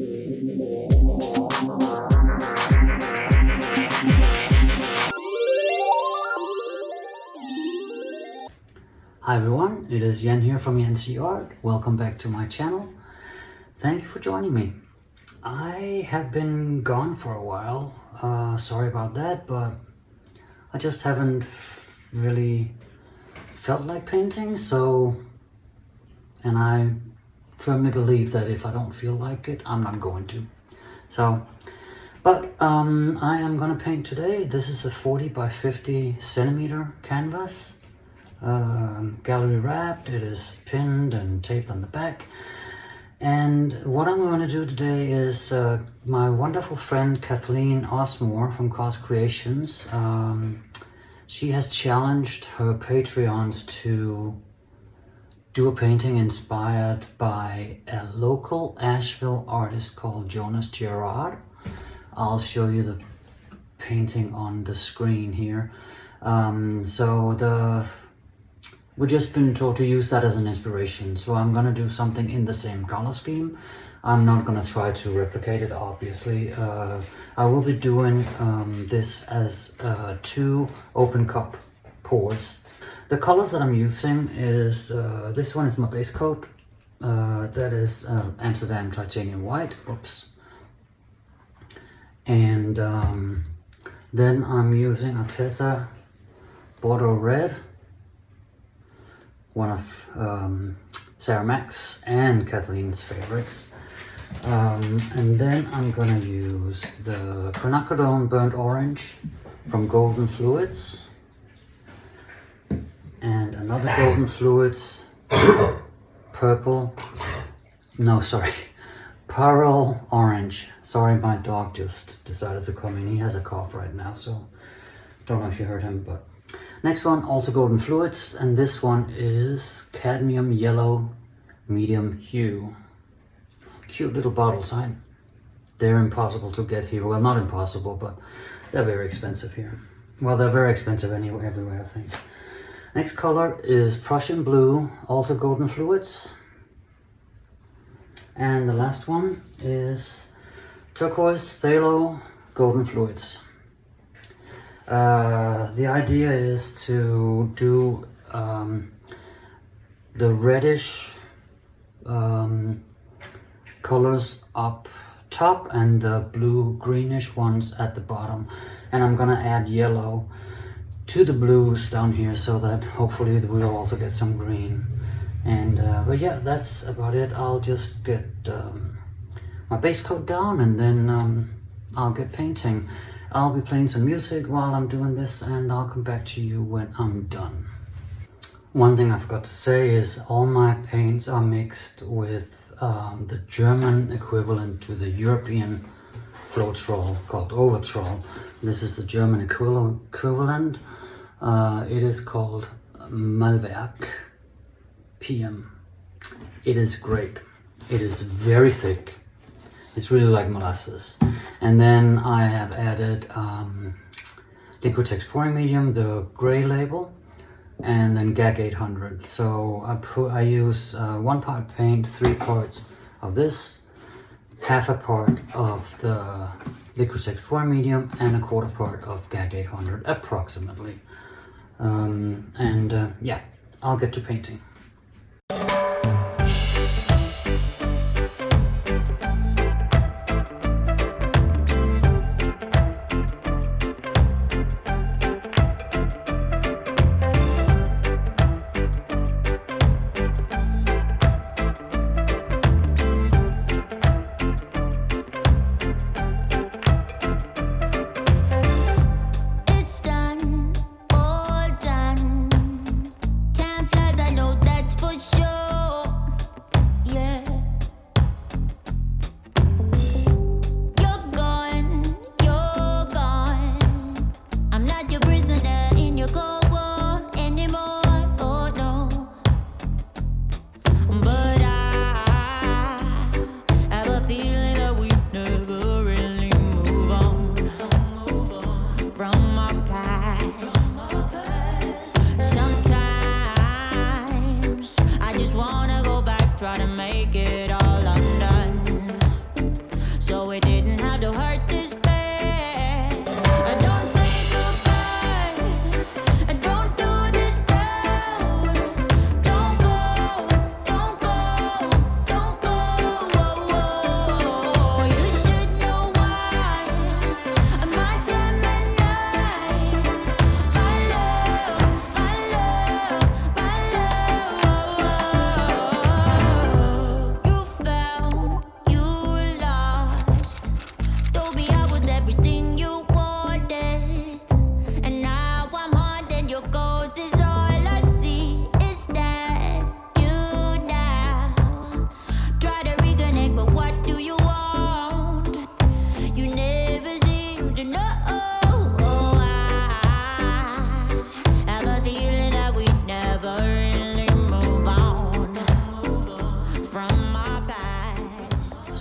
Hi everyone, it is Jan here from Jonas Gerard. Welcome back to my channel. Thank you for joining me. I have been gone for a while. Sorry about that, but I just haven't really felt like painting, and I firmly believe that if I don't feel like it, I'm not going to. But I am gonna paint today. This is a 40 by 50 centimeter canvas. Gallery wrapped, it is pinned and taped on the back. And what I'm going to do today is my wonderful friend Cathleen Osmore from Cos Creations. She has challenged her Patreons to do a painting inspired by a local Asheville artist called Jonas Gerard. I'll show you the painting on the screen here. We've just been told to use that as an inspiration, so I'm gonna do something in the same color scheme. I'm not gonna try to replicate it, obviously. I will be doing this as 2 open cup pours. The colors that I'm using is, this one is my base coat. That is Amsterdam Titanium White, oops. And then I'm using Arteza Bordeaux Red, one of Sarah Max and Kathleen's favorites. And then I'm gonna use the Quinacridone Burnt Orange from Golden Fluids, and another Golden Fluids Pyrrole Orange. Sorry, my dog just decided to come in. He has a cough right now, so don't know if you heard him, but next one, also Golden Fluids, and this one is Cadmium Yellow Medium Hue. Cute little bottles, they're impossible to get here. Well, not impossible, but they're very expensive here. Well, they're very expensive anywhere, everywhere, I think. Next color is Prussian Blue, also Golden Fluids. And the last one is Turquoise, Phthalo, Golden Fluids. The idea is to do the reddish colors up top and the blue greenish ones at the bottom, and I'm gonna add yellow to the blues down here so that hopefully we'll also get some green. And but yeah, that's about it. I'll just get my base coat down, and then I'll get painting. I'll be playing some music while I'm doing this, and I'll come back to you when I'm done. One thing I forgot to say is all my paints are mixed with the German equivalent to the European Floetrol called Overtrol. This is the German equivalent. It is called Malverk PM. It is great. It is very thick. It's really like molasses. And then I have added Liquitex pouring medium, the gray label, and then GAG 800. So I use 1 part paint, 3 parts of this, half a part of the Liquitex pouring medium, and a 1/4 part of GAG 800 approximately. Yeah, I'll get to painting. It's done, all done. Time flies, I know that.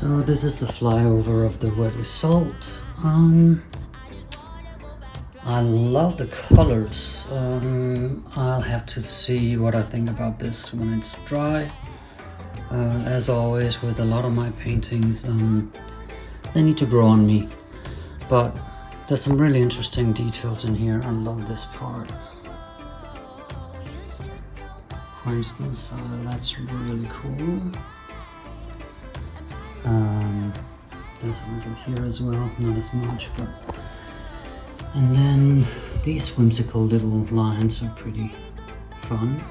So this is the flyover of the wet result. I love the colors. I'll have to see what I think about this when it's dry. As always with a lot of my paintings, they need to grow on me. But there's some really interesting details in here. I love this part. For instance, that's really cool. There's a little here as well, not as much, but... And then these whimsical little lines are pretty fun.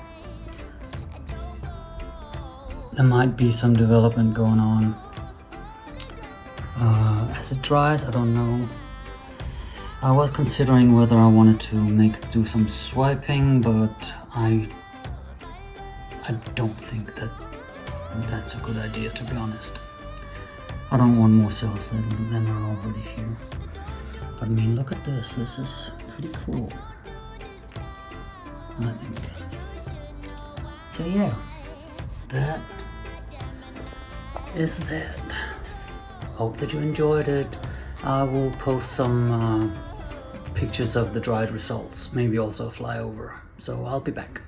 There might be some development going on. As it dries, I don't know. I was considering whether I wanted to do some swiping, but I don't think that's a good idea, to be honest. I don't want more cells than are already here. But I mean, look at this. This is pretty cool, I think. So yeah, that is that. Hope that you enjoyed it. I will post some pictures of the dried results, maybe also a flyover. So I'll be back.